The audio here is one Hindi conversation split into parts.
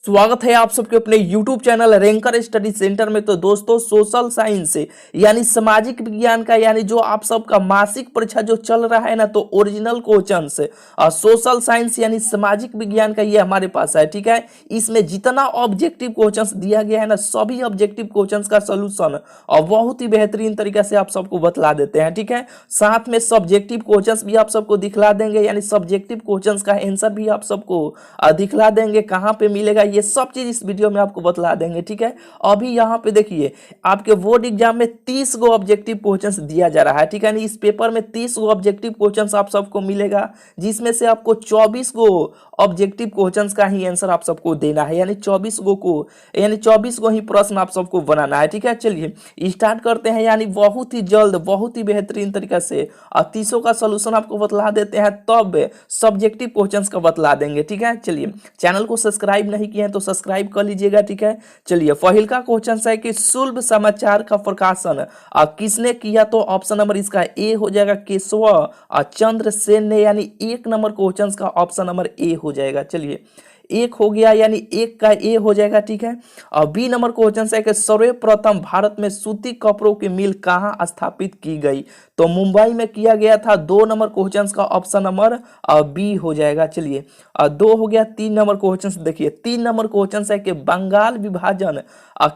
स्वागत है आप सबके अपने YouTube channel ranker study centre में। तो दोस्तों सोशल साइंस से यानी सामाजिक विज्ञान का यानी जो आप सबका मासिक परीक्षा जो चल रहा है ना, तो ओरिजिनल क्वेश्चन से सोशल साइंस यानी सामाजिक विज्ञान का ये हमारे पास है। ठीक है, इसमें जितना ऑब्जेक्टिव क्वेश्चंस दिया गया है ना, सभी ऑब्जेक्टिव क्वेश्चंस का सोल्यूशन और बहुत ही बेहतरीन तरीके से आप सबको बतला देते हैं। ठीक है, साथ में सब्जेक्टिव क्वेश्चंस भी आप सबको दिखला देंगे, यानी सब्जेक्टिव क्वेश्चंस का आंसर भी आप सबको दिखला देंगे। कहाँ पे मिलेगा ये सब चीज इस वीडियो में आपको बतला देंगे। ठीक है, अभी यहाँ पे देखिए आपके बोर्ड एग्जाम में 30 गो ऑब्जेक्टिव क्वेश्चंस दिया जा रहा है। ठीक है, इस पेपर में 30 गो ऑब्जेक्टिव क्वेश्चंस आप सबको मिलेगा, जिसमें से आपको 24 गो ऑब्जेक्टिव क्वेश्चंस का ही आंसर आप सबको देना है, यानी 24 गो ही प्रश्न आप सबको बनाना है। ठीक है, चलिए स्टार्ट करते हैं, यानी बहुत ही जल्द बहुत ही बेहतरीन तरीके से 30 का सोल्यूशन आपको बतला देते हैं, तब सब्जेक्टिव क्वेश्चंस का बतला देंगे। ठीक है, चलिए चैनल को सब्सक्राइब नहीं किए हैं तो सब्सक्राइब कर लीजिएगा। ठीक है, चलिए पहिल का क्वेश्चन है कि शुल्भ समाचार का प्रकाशन किसने किया, तो ऑप्शन नंबर इसका ए हो जाएगा, केशव चंद्र सेन ने, यानी 1 नंबर क्वेश्चन का ऑप्शन नंबर ए हो जाएगा। चलिए एक हो गया, यानी एक का ए हो जाएगा। ठीक है, और बी नंबर क्वेश्चन है कि सर्वप्रथम भारत में सूती कपड़ों की मिल कहाँ स्थापित की गई, तो मुंबई में किया गया था। 2 नंबर क्वेश्चन का ऑप्शन नंबर बी हो जाएगा। चलिए 2 हो गया। 3 नंबर क्वेश्चन देखिए, 3 नंबर क्वेश्चन है कि बंगाल विभाजन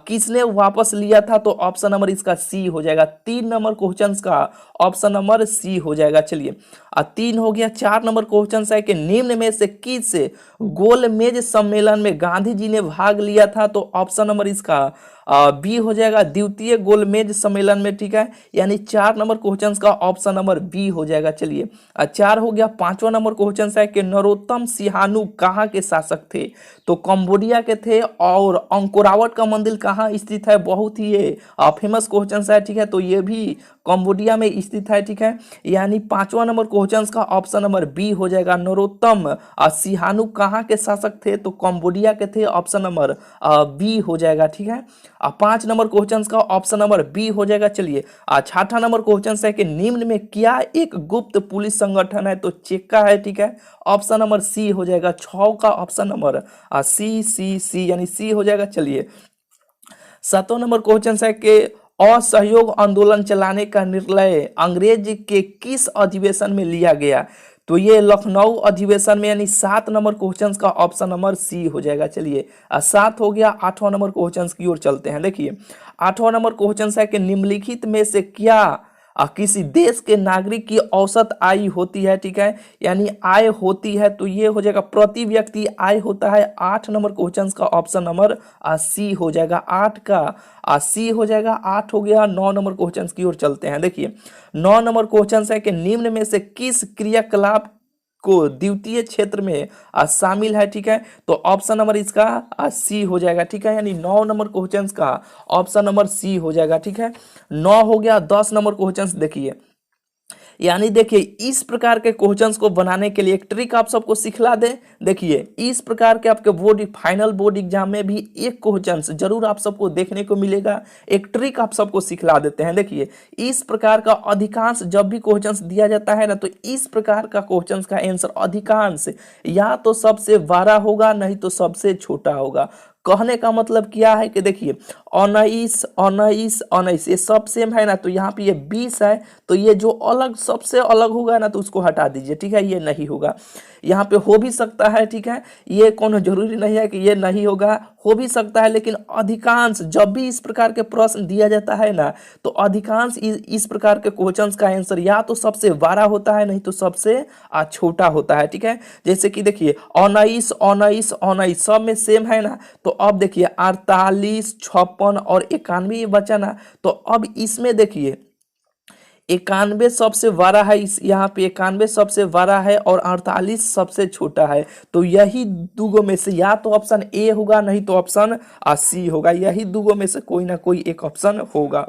किसने वापस लिया था, तो ऑप्शन नंबर इसका सी हो जाएगा। 3 नंबर क्वेश्चन का ऑप्शन नंबर सी हो जाएगा। चलिए 3 हो गया। 4 नंबर क्वेश्चन है कि निम्न में से किस गोलमेज सम्मेलन में गांधी जी ने भाग लिया था, तो ऑप्शन नंबर इसका बी हो जाएगा, द्वितीय गोलमेज सम्मेलन में। ठीक है, यानी 4 नंबर क्वेश्चन का ऑप्शन नंबर बी हो जाएगा। चलिए 4 हो गया। 5वां नंबर क्वेश्चन है कि नरोत्तम सिहानु कहाँ के शासक थे, तो कंबोडिया के थे। और अंकोरावट का मंदिर कहाँ स्थित है, बहुत ही ये फेमस क्वेश्चन है। ठीक है, तो ये भी कंबोडिया में स्थित है। ठीक है, यानी 5वां नंबर क्वेश्चन का ऑप्शन नंबर बी हो जाएगा, नरोत्तम सिहानु कहाँ के शासक थे, तो कंबोडिया के थे, ऑप्शन नंबर बी हो जाएगा। ठीक है, 5 नंबर क्वेश्चन का ऑप्शन नंबर बी हो जाएगा। चलिए 6वां नंबर क्वेश्चन है कि निम्न में क्या एक गुप्त पुलिस संगठन है, तो चेक्का है। ठीक है, ऑप्शन नंबर सी हो जाएगा। 6 का ऑप्शन नंबर सी यानी सी हो जाएगा। चलिए 7वां नंबर क्वेश्चन है कि असहयोग आंदोलन चलाने का निर्णय अंग्रेज के किस अधिवेशन में लिया गया, तो ये लखनऊ अधिवेशन में, यानी 7 नंबर क्वेश्चन का ऑप्शन नंबर सी हो जाएगा। चलिए 7 हो गया। 8वां नंबर क्वेश्चन की ओर चलते हैं। देखिए 8वां नंबर क्वेश्चन है कि निम्नलिखित में से क्या किसी देश के नागरिक की औसत आय होती है। ठीक है, यानी आय होती है, तो ये हो जाएगा प्रति व्यक्ति आय होता है। 8 नंबर क्वेश्चन का ऑप्शन नंबर सी हो जाएगा। 8 का सी हो जाएगा। 8 हो गया। 9 नंबर क्वेश्चन की ओर चलते हैं। देखिए 9 नंबर क्वेश्चन है कि निम्न में से किस क्रियाकलाप को द्वितीय क्षेत्र में शामिल है। ठीक है, तो ऑप्शन नंबर इसका सी हो जाएगा। ठीक है, यानी 9 नंबर क्वेश्चन का ऑप्शन नंबर सी हो जाएगा। ठीक है, 9 हो गया। 10 नंबर क्वेश्चन देखिए, यानी देखिए इस प्रकार के क्वेश्चंस को बनाने के लिए एक ट्रिक आप सबको सिखला दे। देखिए इस प्रकार के आपके फाइनल बोर्ड एग्जाम में भी एक क्वेश्चंस जरूर आप सबको देखने को मिलेगा। एक ट्रिक आप सबको सिखला देते हैं। देखिए इस प्रकार का अधिकांश जब भी क्वेश्चंस दिया जाता है ना, तो इस प्रकार का क्वेश्चंस का आंसर अधिकांश या तो सबसे बड़ा होगा, नहीं तो सबसे छोटा होगा। कहने का मतलब क्या है कि देखिए 19 19 19 ये सब सेम है ना, तो यहाँ पे ये 20 है, तो ये जो अलग सबसे अलग होगा ना, तो उसको हटा दीजिए। ठीक है, ये नहीं होगा। यहाँ पे हो भी सकता है। ठीक है, ये कोनो जरूरी नहीं है कि ये नहीं होगा, हो भी सकता है, लेकिन अधिकांश जब भी इस प्रकार के प्रश्न दिया जाता है ना, तो अधिकांश इस प्रकार के क्वेश्चंस का आंसर या तो सबसे बड़ा होता है, नहीं तो सबसे छोटा होता है। ठीक है, जैसे कि देखिए 19 19 19 सब में सेम है ना, तो अब देखिए 48 56 और 91 ये बचा ना, तो अब इसमें देखिए 91 सबसे बड़ा है, इस यहाँ पे 91 सबसे बड़ा है और 48 सबसे छोटा है। तो यही दूगों में से या तो ऑप्शन ए होगा, नहीं तो ऑप्शन सी होगा। यही दूगों में से कोई ना कोई एक ऑप्शन होगा।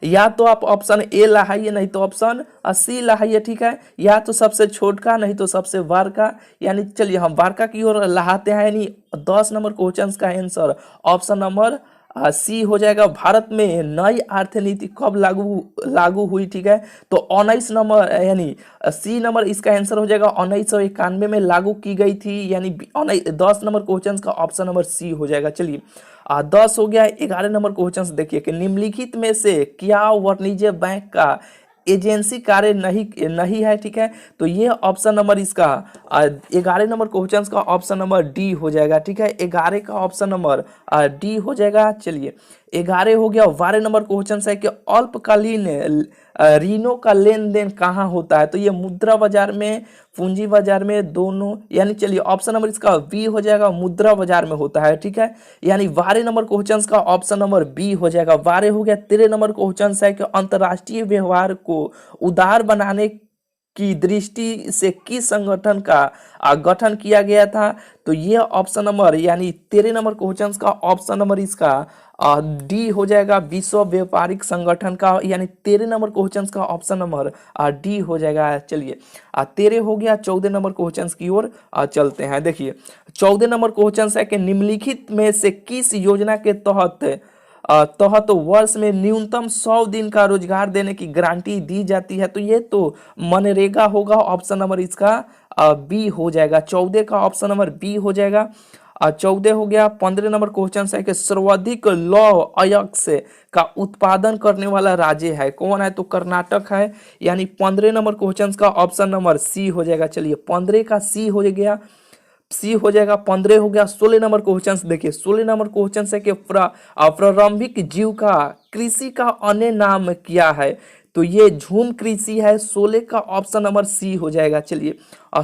या तो आप ऑप्शन ए लाइए, नहीं तो ऑप्शन सी लाइए। ठीक है, या तो सबसे छोट का, नहीं तो सबसे बड़ का। यानी चलिए हम बड़ का की ओर लहाते हैं, यानी 10 नंबर क्वेश्चन का आंसर ऑप्शन नंबर सी हो जाएगा भारत में नई आर्थिक नीति कब लागू लागू हुई, ठीक है। तो 19 नंबर यानी सी नंबर इसका आंसर हो जाएगा 1991 में लागू की गई थी, यानी 10 नंबर क्वेश्चन का ऑप्शन नंबर सी हो जाएगा। चलिए 10 हो गया। 11 नंबर क्वेश्चन देखिए कि निम्नलिखित में से क्या वाणिज्य बैंक का एजेंसी कार्य नहीं नहीं है, ठीक है। तो ये ऑप्शन नंबर इसका 11 नंबर क्वेश्चन का ऑप्शन नंबर डी हो जाएगा, ठीक है। 11 का ऑप्शन नंबर डी हो जाएगा। चलिए 11 हो गया। 12 नंबर क्वेश्चन है कि अल्पकालीन ऋणों का लेन देन कहाँ होता है। तो ये मुद्रा बाजार में, पूंजी बाजार में, दोनों, यानी चलिए ऑप्शन नंबर इसका बी हो जाएगा, मुद्रा बाजार में होता है, ठीक है। यानी 12 नंबर क्वेश्चन का ऑप्शन नंबर बी हो जाएगा। 12 हो गया। 13 नंबर क्वेश्चन है कि अंतर्राष्ट्रीय व्यवहार को उदार बनाने की दृष्टि से किस संगठन का गठन किया गया था। तो ये ऑप्शन नंबर यानी 13 नंबर क्वेश्चन का ऑप्शन नंबर इसका डी हो जाएगा, विश्व व्यापारिक संगठन का, यानी 13 नंबर क्वेश्चन का ऑप्शन नंबर डी हो जाएगा। चलिए 13 हो गया। 14 नंबर क्वेश्चन की ओर चलते हैं। देखिए 14 नंबर क्वेश्चन है कि निम्नलिखित में से किस योजना के तहत वर्ष में न्यूनतम 100 दिन का रोजगार देने की गारंटी दी जाती है। तो ये तो मनरेगा होगा, ऑप्शन नंबर इसका बी हो जाएगा। 14 का ऑप्शन नंबर बी हो जाएगा। 14 हो गया। 15 नंबर क्वेश्चन है कि सर्वाधिक लौह अयस्क का उत्पादन करने वाला राज्य है, कौन है। तो कर्नाटक है, यानी 15 नंबर क्वेश्चन का ऑप्शन नंबर सी हो जाएगा। चलिए 15 का सी हो गया, सी हो जाएगा। 15 हो गया। 16 नंबर क्वेश्चन देखिए, 16 नंबर क्वेश्चन है कि प्रारंभिक जीविका कृषि का अन्य नाम क्या है। तो ये झूम कृषि है। 16 का ऑप्शन नंबर सी हो जाएगा। चलिए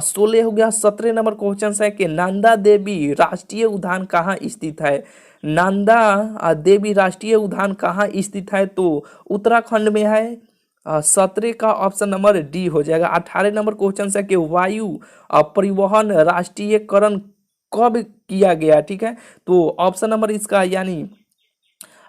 16 हो गया। 17 नंबर क्वेश्चन है कि नंदा देवी राष्ट्रीय उद्यान कहाँ स्थित है। नंदा देवी राष्ट्रीय उद्यान कहाँ स्थित है। तो उत्तराखंड में है। 17 का ऑप्शन नंबर डी हो जाएगा। 18 नंबर क्वेश्चन है कि वायु परिवहन राष्ट्रीयकरण कब किया गया, ठीक है। तो ऑप्शन नंबर इसका यानी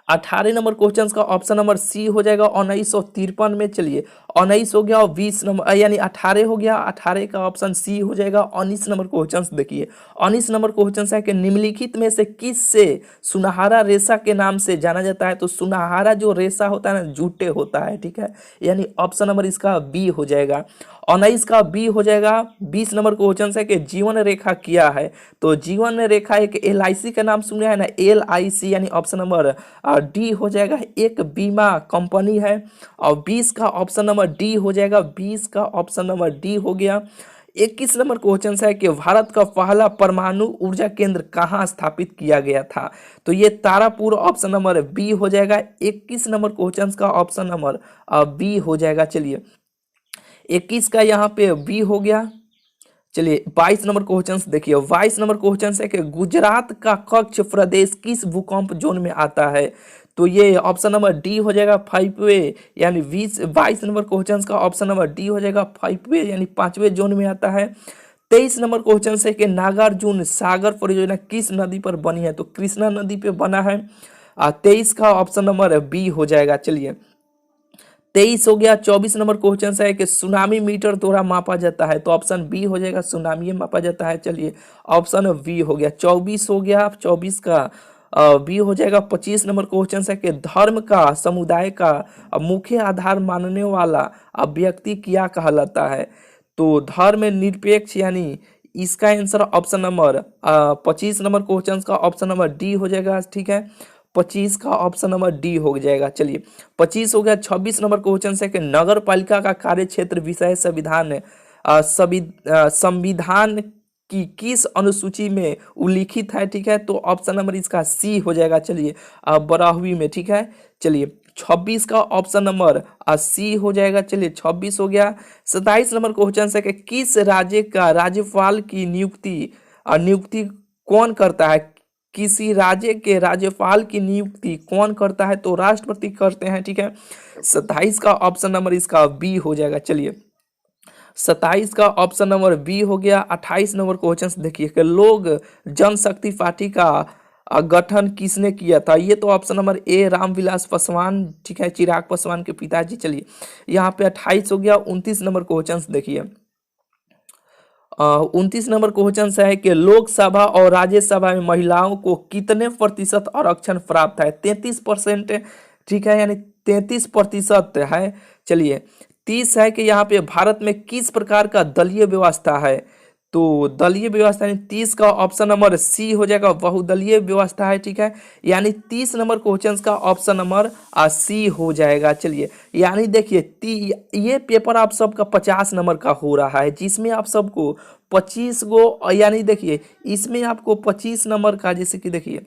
18 नंबर क्वेश्चन का ऑप्शन नंबर सी हो जाएगा 1953 में। चलिए 19 हो गया और 20 नंबर यानी 18 हो गया। 18 का ऑप्शन सी हो जाएगा। 19 नंबर क्वेश्चन देखिए, 19 नंबर क्वेश्चन है कि निम्नलिखित में से किस से सुनहरा रेशा के नाम से जाना जाता है। तो सुनहरा जो रेशा होता है ना, जूटे होता है, ठीक है। यानी ऑप्शन नंबर इसका बी हो जाएगा। 19 का बी हो जाएगा। 20 नंबर क्वेश्चन है कि जीवन रेखा क्या है। तो जीवन रेखा एक LIC का नाम सुने हैं ना, LIC, यानी ऑप्शन नंबर डी हो जाएगा। एक बीमा कंपनी है। और 20 का ऑप्शन नंबर डी हो जाएगा। 20 का ऑप्शन नंबर डी हो गया। 21 नंबर क्वेश्चन है कि भारत का पहला परमाणु ऊर्जा केंद्र कहाँ स्थापित किया गया था। तो ये तारापुर, ऑप्शन नंबर बी हो जाएगा। 21 नंबर क्वेश्चन का ऑप्शन नंबर बी हो जाएगा। चलिए 21 का यहाँ पे बी हो गया। चलिए 22 नंबर क्वेश्चन देखिए, 22 नंबर क्वेश्चन है कि गुजरात का कच्छ प्रदेश किस भूकंप जोन में आता है। तो ये ऑप्शन नंबर डी हो जाएगा 5वें, यानी 22 नंबर क्वेश्चन का ऑप्शन नंबर डी हो जाएगा 5वें, यानी 5वें जोन में आता है। 23 नंबर क्वेश्चन है कि नागार्जुन सागर परियोजना किस नदी पर बनी है। तो कृष्णा नदी पे बना है। 23 का ऑप्शन नंबर बी हो जाएगा। चलिए 23 हो गया। 24 नंबर क्वेश्चन है कि सुनामी मीटर द्वारा मापा जाता है। तो ऑप्शन बी हो जाएगा, सुनामी मापा जाता है। चलिए ऑप्शन बी हो गया। 24 हो गया। 24 का बी हो जाएगा। 25 नंबर क्वेश्चन है कि धर्म का समुदाय का मुख्य आधार मानने वाला व्यक्ति क्या कहलाता है। तो धर्म निरपेक्ष, यानी इसका answer option number 25 number question का ऑप्शन नंबर डी हो जाएगा, ठीक है। 25 का ऑप्शन नंबर डी हो जाएगा। चलिए 25 हो गया। 26 नंबर क्वेश्चन है कि नगर पालिका का कार्य क्षेत्र विषय संविधान की किस अनुसूची में उल्लिखित है, ठीक है। तो ऑप्शन नंबर इसका सी हो जाएगा। चलिए 12वीं में, ठीक है। चलिए 26 का ऑप्शन नंबर सी हो जाएगा। चलिए 26 हो गया। 27 नंबर क्वेश्चन है कि किस राज्य का राज्यपाल की नियुक्ति कौन करता है। किसी राज्य के राज्यपाल की नियुक्ति कौन करता है। तो राष्ट्रपति करते हैं, ठीक है। 27 का ऑप्शन नंबर इसका बी हो जाएगा। चलिए 27 का ऑप्शन नंबर बी हो गया। 28 नंबर क्वेश्चन देखिए कि लोक जनशक्ति पार्टी का गठन किसने किया था। ये तो option number A Ramvilas Paswan, ठीक है, चिराग पासवान के पिताजी। चलिए यहाँ पे 28 हो गया। 29 नंबर क्वेश्चन देखिए, 29 नंबर क्वेश्चन है कि लोकसभा और राज्यसभा में महिलाओं को कितने प्रतिशत आरक्षण प्राप्त है? 33%। ठीक है, यानी 33% है। चलिए 30 है कि यहाँ पे भारत में किस प्रकार का दलीय व्यवस्था है? तो दलीय व्यवस्था यानी 30 का ऑप्शन नंबर सी हो जाएगा, बहुदलीय व्यवस्था है। ठीक है, यानी 30 नंबर क्वेश्चन का ऑप्शन नंबर सी हो जाएगा। चलिए, यानी देखिए ये पेपर आप सबका 50 नंबर का हो रहा है, जिसमें आप सबको 25 गो, यानी देखिए इसमें आपको 25 नंबर का, जैसे कि देखिए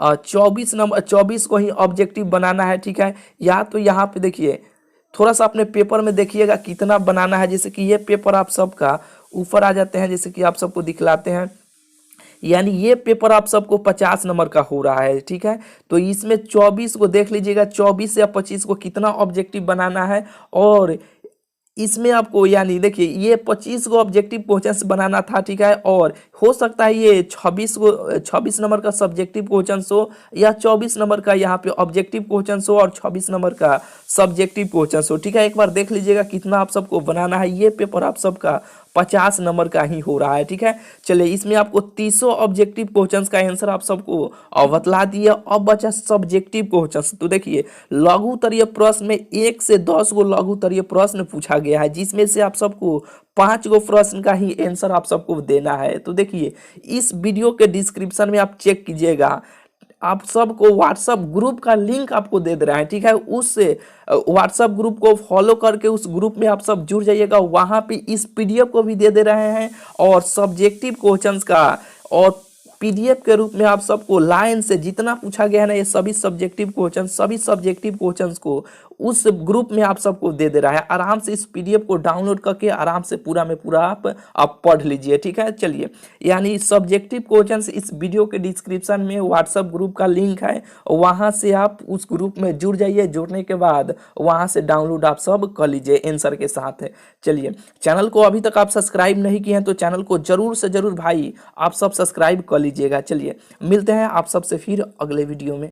24 को ही ऑब्जेक्टिव बनाना है। ठीक है, या तो यहाँ पे देखिए थोड़ा सा अपने पेपर में देखिएगा कितना बनाना है। जैसे कि ये पेपर आप सबका ऊपर आ जाते हैं, जैसे कि आप सबको दिखलाते हैं, यानी ये पेपर आप सबको 50 नंबर का हो रहा है। ठीक है, तो इसमें 24 को देख लीजिएगा, 24 या 25 को कितना ऑब्जेक्टिव बनाना है। और इसमें आपको यानी देखिए ये 25 को ऑब्जेक्टिव क्वेश्चंस बनाना था। ठीक है, और हो सकता है ये 26 नंबर का सब्जेक्टिव क्वेश्चन हो, या 24 नंबर का यहाँ पे ऑब्जेक्टिव क्वेश्चन हो और 26 नंबर का सब्जेक्टिव क्वेश्चन हो। ठीक है, एक बार देख लीजिएगा कितना आप सबको बनाना है। ये पेपर आप सबका 50 नंबर का ही हो रहा है। ठीक है, चलिए इसमें आपको 30 ऑब्जेक्टिव क्वेश्चंस का आंसर आप सबको बतला दिए। अब बचा सब्जेक्टिव क्वेश्चंस। तो देखिए लघु उत्तरीय प्रश्न में 1 से 10 गो लघु उत्तरीय प्रश्न पूछा गया है, जिसमें से आप सबको 5 गो प्रश्न का ही आंसर आप सबको देना है। तो देखिए इस वीडियो के डिस्क्रिप्शन में आप चेक कीजिएगा, आप सबको व्हाट्सएप ग्रुप का लिंक आपको दे दे रहा है। ठीक है, उस व्हाट्सएप ग्रुप को फॉलो करके उस ग्रुप में आप सब जुड़ जाइएगा। वहाँ पे इस पीडीएफ को भी दे दे रहे हैं, और सब्जेक्टिव क्वेश्चंस का और पीडीएफ के रूप में आप सबको लाइन से जितना पूछा गया है ना, ये सभी सब्जेक्टिव क्वेश्चंस को उस ग्रुप में आप सबको दे दे रहा है। आराम से इस पीडीएफ को डाउनलोड करके आराम से पूरा में पूरा आप पढ़ लीजिए। ठीक है, चलिए यानी सब्जेक्टिव क्वेश्चंस इस वीडियो के डिस्क्रिप्शन में व्हाट्सएप ग्रुप का लिंक है, वहाँ से आप उस ग्रुप में जुड़ जाइए। जुड़ने के बाद वहाँ से डाउनलोड आप सब कर लीजिए आंसर के साथ। चलिए, चैनल को अभी तक आप सब्सक्राइब नहीं किए हैं तो चैनल को जरूर से जरूर भाई आप सब सब्सक्राइब कर लीजिएगा। चलिए मिलते हैं आप सबसे फिर अगले वीडियो में।